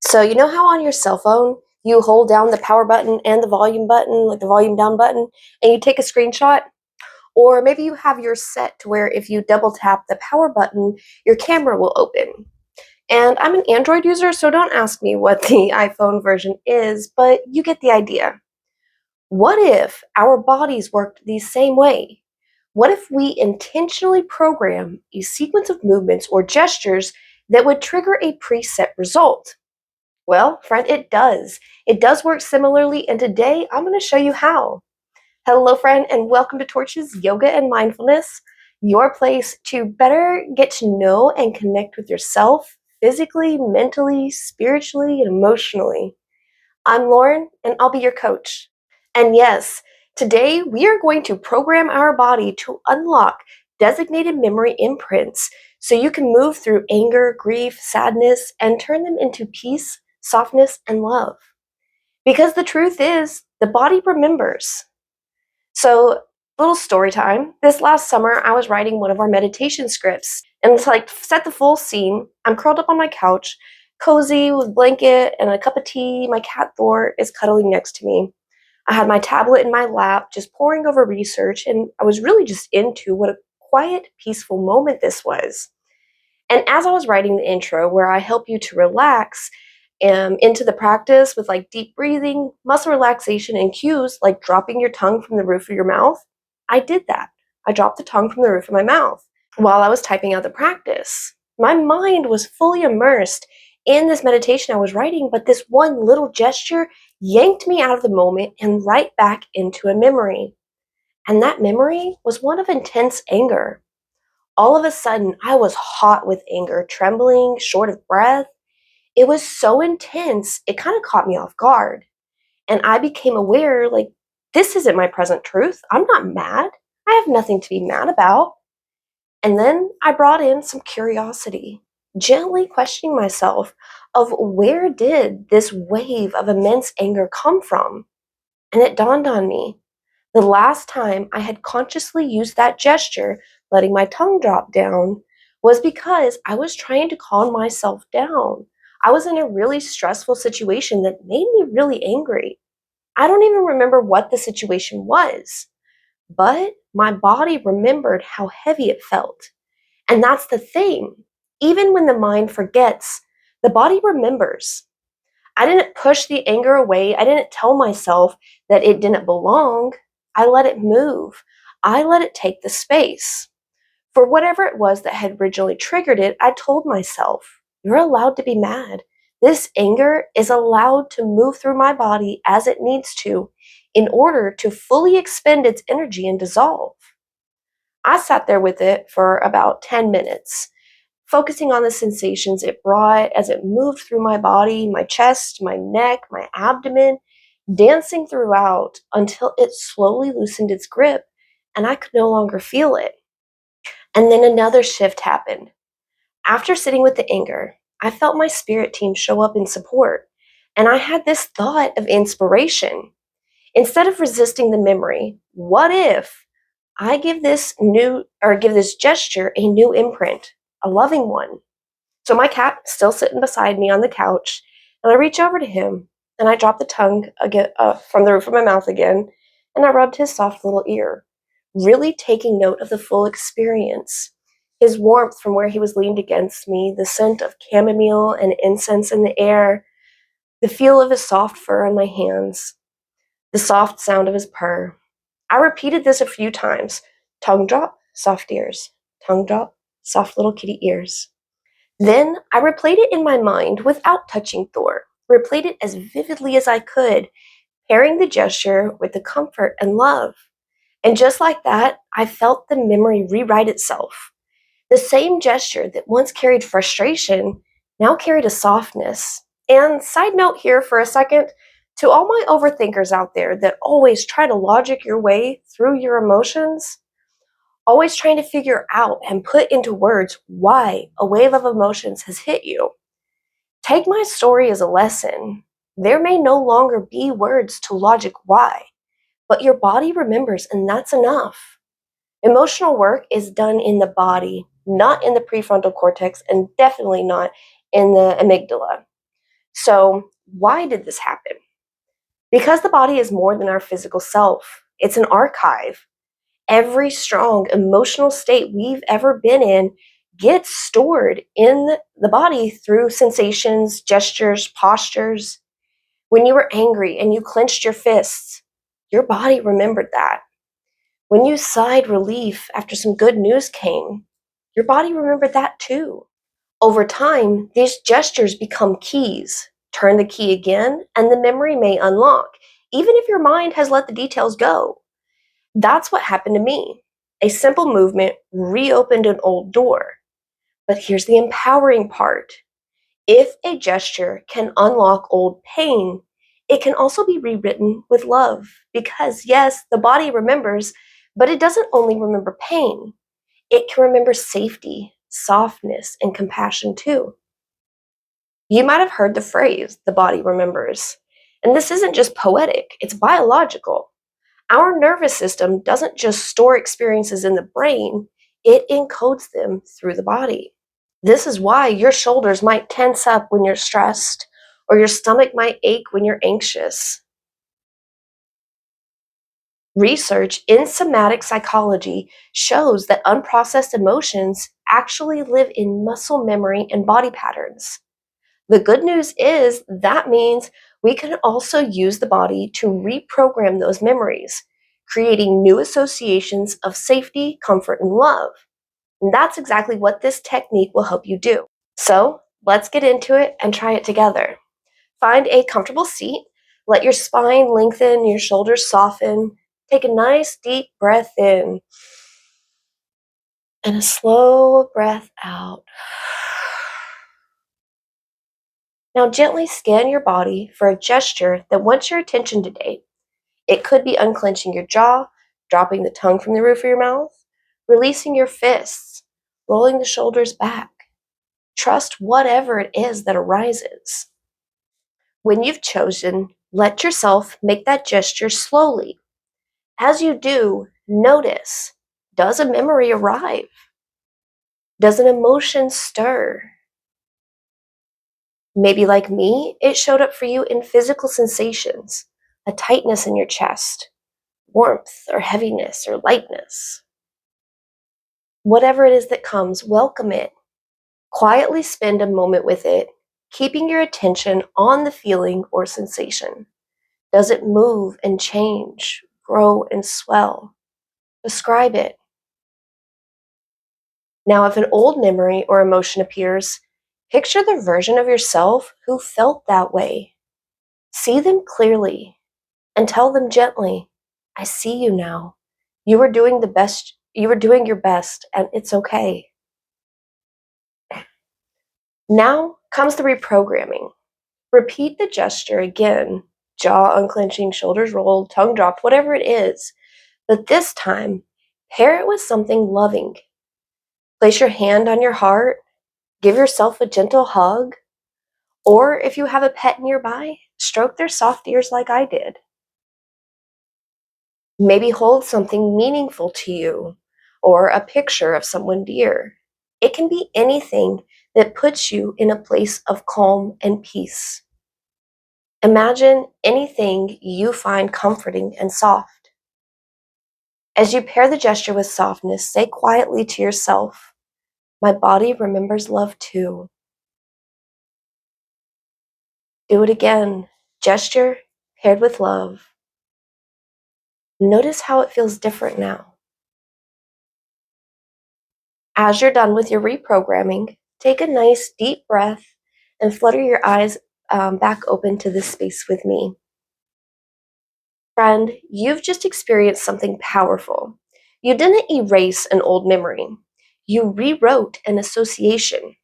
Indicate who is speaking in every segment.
Speaker 1: So you know how on your cell phone you hold down the power button and the volume button, like the volume down button, and you take a screenshot? Or maybe you have yours set to where if you double tap the power button, your camera will open. And I'm an Android user, so don't ask me what the iPhone version is, but you get the idea. What if our bodies worked the same way? What if we intentionally program a sequence of movements or gestures that would trigger a preset result? Well, friend, it does. It does work similarly, and today I'm going to show you how. Hello, friend, and welcome to Torches Yoga and Mindfulness, your place to better get to know and connect with yourself physically, mentally, spiritually, and emotionally. I'm Lauren, and I'll be your coach. And yes, today we are going to program our body to unlock designated memory imprints so you can move through anger, grief, sadness, and turn them into peace, softness, and love. Because the truth is, the body remembers. So, little story time. This last summer, I was writing one of our meditation scripts, and to set the full scene, I'm curled up on my couch, cozy with blanket and a cup of tea. My cat Thor is cuddling next to me. I had my tablet in my lap, just poring over research, and I was really just into what a quiet, peaceful moment this was. And as I was writing the intro, where I help you to relax into the practice with like deep breathing, muscle relaxation, and cues like dropping your tongue from the roof of your mouth, I did that. I dropped the tongue from the roof of my mouth while I was typing out the practice. My mind was fully immersed in this meditation I was writing, but this one little gesture yanked me out of the moment and right back into a memory. And that memory was one of intense anger. All of a sudden, I was hot with anger, trembling, short of breath. It was so intense, it kind of caught me off guard. And I became aware, like, this isn't my present truth. I'm not mad. I have nothing to be mad about. And then I brought in some curiosity, gently questioning myself of where did this wave of immense anger come from? And it dawned on me. The last time I had consciously used that gesture, letting my tongue drop down, was because I was trying to calm myself down. I was in a really stressful situation that made me really angry. I don't even remember what the situation was, but my body remembered how heavy it felt. And that's the thing. Even when the mind forgets, the body remembers. I didn't push the anger away. I didn't tell myself that it didn't belong. I let it move. I let it take the space. For whatever it was that had originally triggered it, I told myself, you're allowed to be mad. This anger is allowed to move through my body as it needs to in order to fully expend its energy and dissolve. I sat there with it for about 10 minutes, focusing on the sensations it brought as it moved through my body, my chest, my neck, my abdomen, dancing throughout until it slowly loosened its grip and I could no longer feel it. And then another shift happened. After sitting with the anger, I felt my spirit team show up in support, and I had this thought of inspiration. Instead of resisting the memory, what if I give this gesture a new imprint, a loving one? So my cat is still sitting beside me on the couch, and I reach over to him, and I drop the tongue again, from the roof of my mouth again, and I rubbed his soft little ear, really taking note of the full experience. His warmth from where he was leaned against me, the scent of chamomile and incense in the air, the feel of his soft fur on my hands, the soft sound of his purr. I repeated this a few times. Tongue drop, soft ears. Tongue drop, soft little kitty ears. Then I replayed it in my mind without touching Thor, replayed it as vividly as I could, pairing the gesture with the comfort and love. And just like that, I felt the memory rewrite itself. The same gesture that once carried frustration now carried a softness. And side note here for a second, to all my overthinkers out there that always try to logic your way through your emotions, always trying to figure out and put into words why a wave of emotions has hit you. Take my story as a lesson. There may no longer be words to logic why, but your body remembers, and that's enough. Emotional work is done in the body, not in the prefrontal cortex, and definitely not in the amygdala. So, why did this happen? Because the body is more than our physical self, it's an archive. Every strong emotional state we've ever been in gets stored in the body through sensations, gestures, postures. When you were angry and you clenched your fists, your body remembered that. When you sighed relief after some good news came, your body remembered that too. Over time, these gestures become keys. Turn the key again, and the memory may unlock, even if your mind has let the details go. That's what happened to me. A simple movement reopened an old door. But here's the empowering part. If a gesture can unlock old pain, it can also be rewritten with love. Because, yes, the body remembers, but it doesn't only remember pain, it can remember safety, softness, and compassion too. You might have heard the phrase, the body remembers. And this isn't just poetic, it's biological. Our nervous system doesn't just store experiences in the brain, it encodes them through the body. This is why your shoulders might tense up when you're stressed, or your stomach might ache when you're anxious. Research in somatic psychology shows that unprocessed emotions actually live in muscle memory and body patterns. The good news is that means we can also use the body to reprogram those memories, creating new associations of safety, comfort, and love. And that's exactly what this technique will help you do. So let's get into it and try it together. Find a comfortable seat. Let your spine lengthen, your shoulders soften. Take a nice deep breath in and a slow breath out. Now gently scan your body for a gesture that wants your attention today. It could be unclenching your jaw, dropping the tongue from the roof of your mouth, releasing your fists, rolling the shoulders back. Trust whatever it is that arises. When you've chosen, let yourself make that gesture slowly. As you do, notice, does a memory arrive? Does an emotion stir? Maybe like me, it showed up for you in physical sensations, a tightness in your chest, warmth or heaviness or lightness. Whatever it is that comes, welcome it. Quietly spend a moment with it, keeping your attention on the feeling or sensation. Does it move and change, grow and swell? Describe it. Now, if an old memory or emotion appears, picture the version of yourself who felt that way. See them clearly and tell them gently, I see you now. You were doing the best, you were doing your best, and it's okay. Now comes the reprogramming. Repeat the gesture again, jaw unclenching, shoulders rolled, tongue dropped, whatever it is. But this time, pair it with something loving. Place your hand on your heart, give yourself a gentle hug, or if you have a pet nearby, stroke their soft ears like I did. Maybe hold something meaningful to you, or a picture of someone dear. It can be anything that puts you in a place of calm and peace. Imagine anything you find comforting and soft. As you pair the gesture with softness, say quietly to yourself, my body remembers love too. Do it again. Gesture paired with love. Notice how it feels different now. As you're done with your reprogramming, take a nice deep breath and flutter your eyes back open to this space with me. Friend, you've just experienced something powerful. You didn't erase an old memory. You rewrote an association.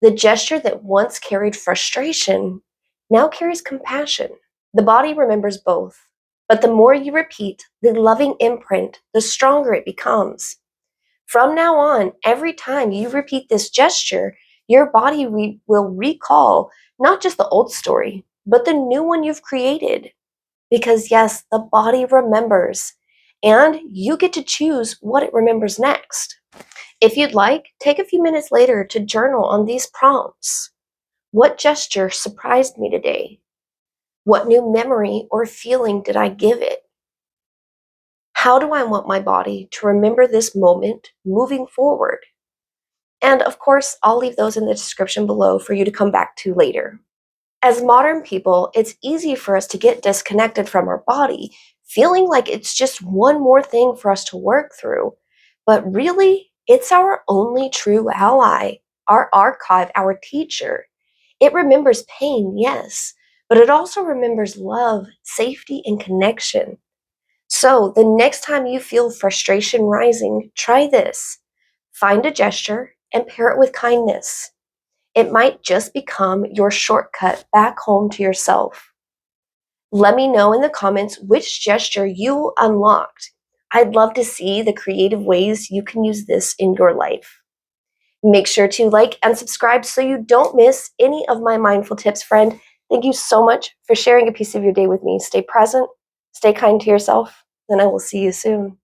Speaker 1: The gesture that once carried frustration now carries compassion. The body remembers both, but the more you repeat the loving imprint, the stronger it becomes. From now on, every time you repeat this gesture, your body will recall not just the old story, but the new one you've created. Because yes, the body remembers, and you get to choose what it remembers next. If you'd like, take a few minutes later to journal on these prompts. What gesture surprised me today? What new memory or feeling did I give it? How do I want my body to remember this moment moving forward? And of course, I'll leave those in the description below for you to come back to later. As modern people, it's easy for us to get disconnected from our body, feeling like it's just one more thing for us to work through. But really, it's our only true ally, our archive, our teacher. It remembers pain, yes, but it also remembers love, safety, and connection. So the next time you feel frustration rising, try this. Find a gesture and pair it with kindness. It might just become your shortcut back home to yourself. Let me know in the comments which gesture you unlocked. I'd love to see the creative ways you can use this in your life. Make sure to like and subscribe so you don't miss any of my mindful tips, friend. Thank you so much for sharing a piece of your day with me. Stay present, stay kind to yourself, and I will see you soon.